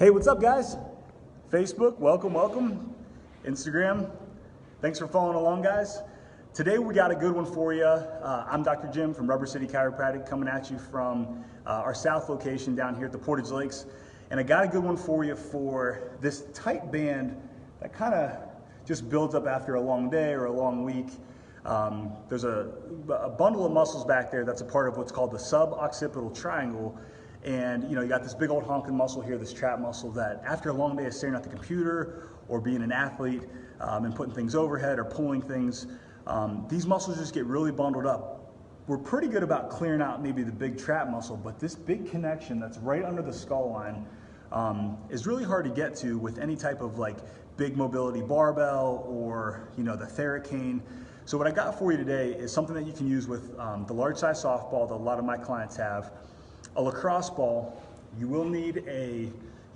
Hey, what's up, guys? Facebook, welcome. Instagram, thanks for following along, guys. Today we got a good one for you. I'm Dr. Jim from Rubber City Chiropractic, coming at you from our south location down here at the Portage Lakes. And I got a good one for you for this tight band that kind of just builds up after a long day or a long week. There's a bundle of muscles back there that's a part of what's called the suboccipital triangle. And you got this big old honking muscle here, this trap muscle, that after a long day of staring at the computer or being an athlete and putting things overhead or pulling things, these muscles just get really bundled up. We're pretty good about clearing out maybe the big trap muscle, but this big connection that's right under the skull line is really hard to get to with any type of like big mobility barbell or the Theracane. So what I got for you today is something that you can use with the large size softball that a lot of my clients have. A lacrosse ball. You will need a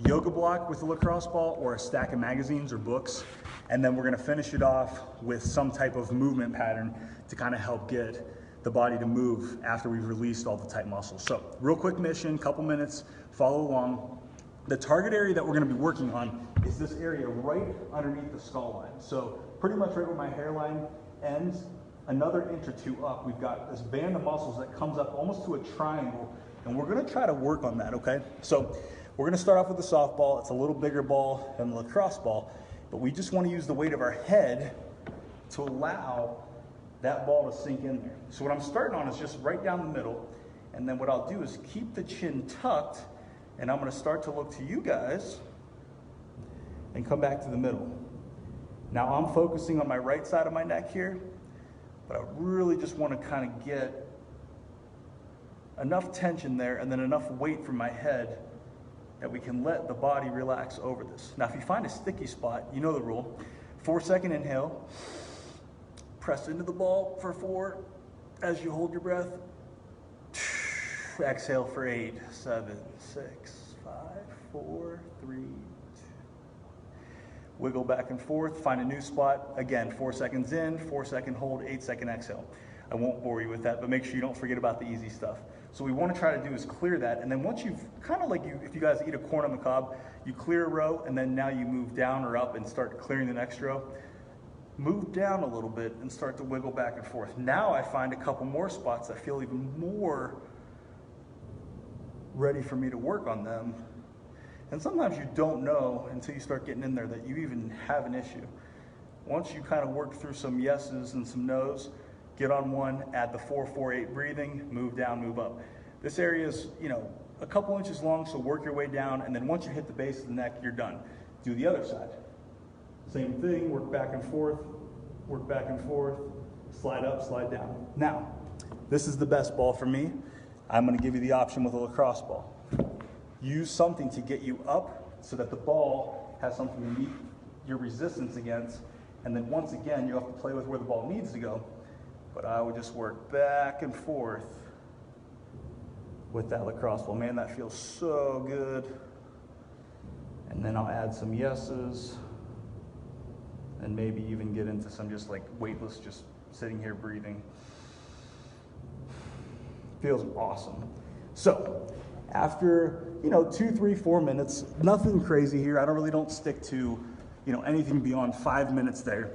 yoga block with a lacrosse ball or a stack of magazines or books, and then we're going to finish it off with some type of movement pattern to kind of help get the body to move after we've released all the tight muscles. So real quick mission, couple minutes, follow along. The target area that we're going to be working on is this area right underneath the skull line. So pretty much right where my hairline ends, another inch or two up, we've got this band of muscles that comes up almost to a triangle. And we're going to try to work on that, okay? So we're going to start off with the softball. It's a little bigger ball than the lacrosse ball, but we just want to use the weight of our head to allow that ball to sink in there. So what I'm starting on is just right down the middle, and then what I'll do is keep the chin tucked, and I'm going to start to look to you guys and come back to the middle. Now I'm focusing on my right side of my neck here, but I really just want to kind of get enough tension there and then enough weight from my head that we can let the body relax over this. Now, if you find a sticky spot, you know the rule. 4-second inhale, press into the ball for 4 as you hold your breath. Exhale for 8, 7, 6, 5, 4, 3, 2. Wiggle back and forth, find a new spot. Again, 4 seconds in, 4-second hold, 8-second exhale. I won't bore you with that, but make sure you don't forget about the easy stuff. So what we want to try to do is clear that, and then once you've kind of if you guys eat a corn on the cob, you clear a row, and then now you move down or up and start clearing the next row. Move down a little bit and start to wiggle back and forth. Now I find a couple more spots that feel even more ready for me to work on them. And sometimes you don't know until you start getting in there that you even have an issue. Once you kind of work through some yeses and some nos, get on one, add the 4-4-8 breathing, move down, move up. This area is, a couple inches long, so work your way down, and then once you hit the base of the neck, you're done. Do the other side. Same thing, work back and forth, slide up, slide down. Now, this is the best ball for me. I'm gonna give you the option with a lacrosse ball. Use something to get you up so that the ball has something to meet your resistance against, and then once again, you have to play with where the ball needs to go. But I would just work back and forth with that lacrosse ball. Man, that feels so good. And then I'll add some yeses and maybe even get into some just like weightless, just sitting here breathing. Feels awesome. So after, 2, 3, 4 minutes, nothing crazy here. I don't stick to, anything beyond 5 minutes there.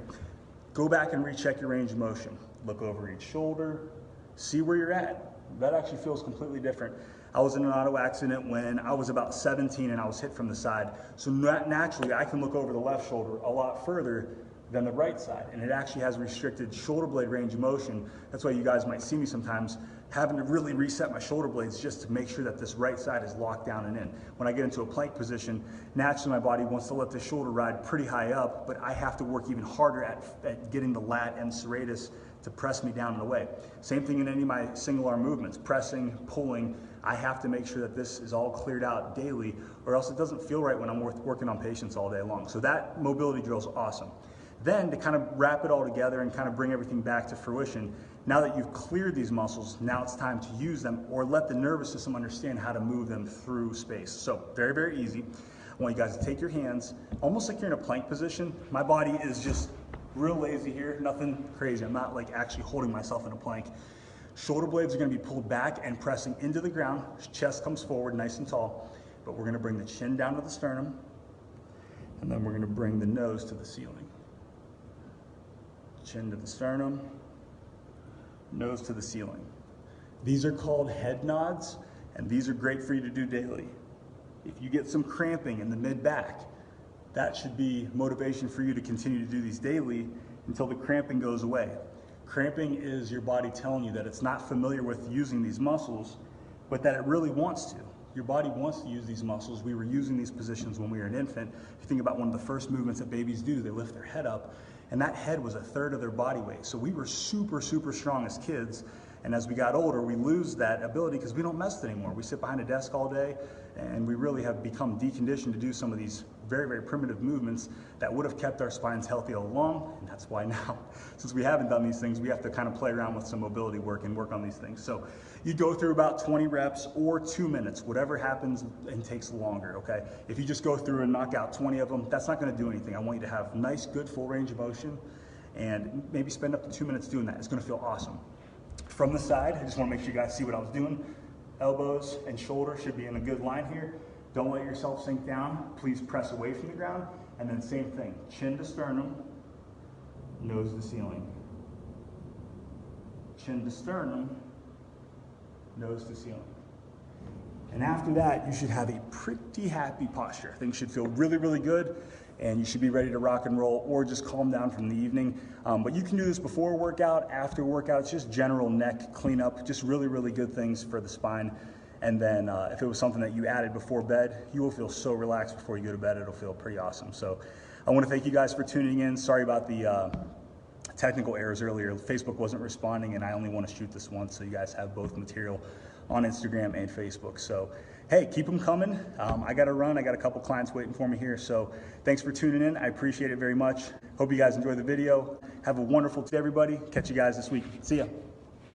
Go back and recheck your range of motion. Look over each shoulder, see where you're at. That actually feels completely different. I was in an auto accident when I was about 17 and I was hit from the side. So naturally, I can look over the left shoulder a lot further than the right side. And it actually has restricted shoulder blade range of motion. That's why you guys might see me sometimes having to really reset my shoulder blades just to make sure that this right side is locked down and in. When I get into a plank position, naturally my body wants to let the shoulder ride pretty high up, but I have to work even harder at getting the lat and serratus to press me down and away. Same thing in any of my single arm movements, pressing, pulling. I have to make sure that this is all cleared out daily, or else it doesn't feel right when I'm working on patients all day long. So that mobility drill is awesome. Then to kind of wrap it all together and kind of bring everything back to fruition, now that you've cleared these muscles, now it's time to use them or let the nervous system understand how to move them through space. So very, very easy. I want you guys to take your hands, almost like you're in a plank position. My body is just real lazy here, nothing crazy. I'm not like actually holding myself in a plank. Shoulder blades are gonna be pulled back and pressing into the ground. Chest comes forward nice and tall. but we're gonna bring the chin down to the sternum, and then we're gonna bring the nose to the ceiling. Chin to the sternum, nose to the ceiling. These are called head nods, and these are great for you to do daily. If you get some cramping in the mid-back, that should be motivation for you to continue to do these daily until the cramping goes away. Cramping is your body telling you that it's not familiar with using these muscles, but that it really wants to. Your body wants to use these muscles. We were using these positions when we were an infant. If you think about one of the first movements that babies do, they lift their head up, and that head was a third of their body weight. So we were super, super strong as kids, and as we got older, we lose that ability because we don't mess it anymore. We sit behind a desk all day, and we really have become deconditioned to do some of these very, very primitive movements that would have kept our spines healthy all along, and that's why now, since we haven't done these things, we have to kind of play around with some mobility work and work on these things. So you go through about 20 reps or 2 minutes, whatever happens and takes longer, okay? If you just go through and knock out 20 of them, that's not gonna do anything. I want you to have nice, good, full range of motion, and maybe spend up to 2 minutes doing that. It's gonna feel awesome. From the side, I just wanna make sure you guys see what I was doing. Elbows and shoulders should be in a good line here. Don't let yourself sink down. Please press away from the ground. And then same thing, chin to sternum, nose to ceiling. Chin to sternum, nose to ceiling. And after that, you should have a pretty happy posture. Things should feel really, really good, and you should be ready to rock and roll or just calm down from the evening. But you can do this before a workout, after a workout. It's just general neck cleanup, just really, really good things for the spine. And then if it was something that you added before bed, you will feel so relaxed before you go to bed. It'll feel pretty awesome. So I want to thank you guys for tuning in. Sorry about the technical errors earlier. Facebook wasn't responding, and I only want to shoot this once, so you guys have both material on Instagram and Facebook. So hey, keep them coming. I got to run. I got a couple clients waiting for me here. So thanks for tuning in. I appreciate it very much. Hope you guys enjoyed the video. Have a wonderful day, everybody. Catch you guys this week. See ya.